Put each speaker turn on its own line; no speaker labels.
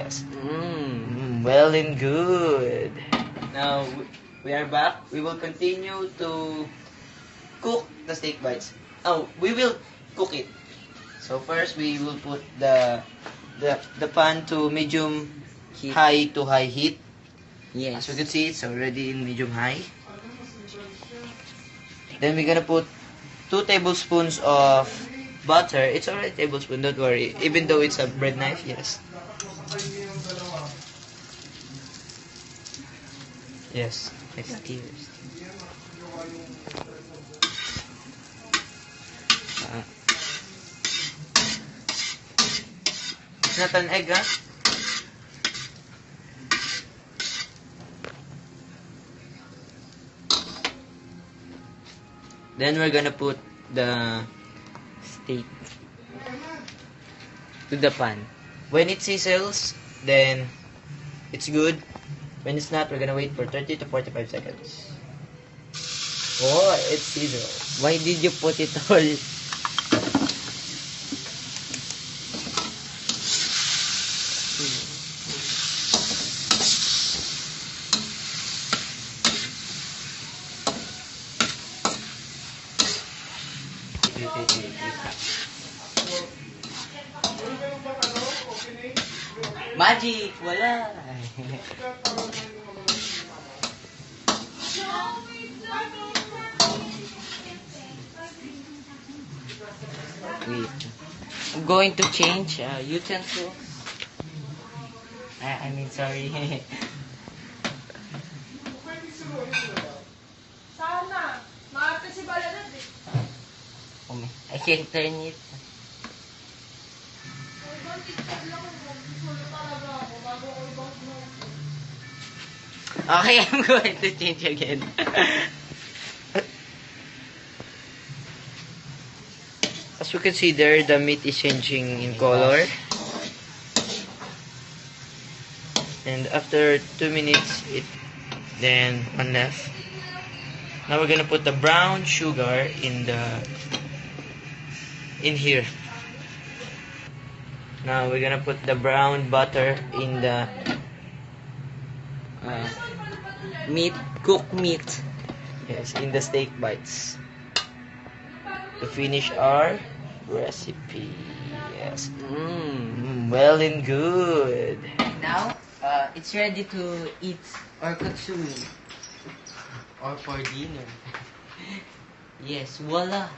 Yes. Well and good. Now, we are back. We will continue to cook the steak bites. Oh, we will cook it. So first, we will put the pan to medium
Heat.
high to high heat.
Yes.
As you can see, it's already in medium high. Then we're gonna put 2 tablespoons of butter. It's already tablespoon, don't worry. Even though it's a bread knife, yes. Yes, next tears. It's not an egg, huh? Then we're gonna put the
Steak to the pan.
when it sizzles, then it's good. When it's not, we're gonna wait for 30 to 45 seconds. Oh, it's sizzled.
Why did you put it all? Magic! Wala! Wait. I'm going to change utensils. I mean, sorry.
Sana. Maarte si Balanad eh.
I can turn it.
Ibang TikTok lang ako. Gusto talaga ako bago ako ibang
Okay, I'm going to change again.
As you can see there, the meat is changing in color. And after 2 minutes, then 1 left. Now we're gonna put the brown sugar in here. Now we're gonna put the brown butter in the
Cooked meat.
yes, in the steak bites. To finish our recipe. Yes. Well and good.
Now, it's ready to eat or consume. Or for dinner. Yes, voila.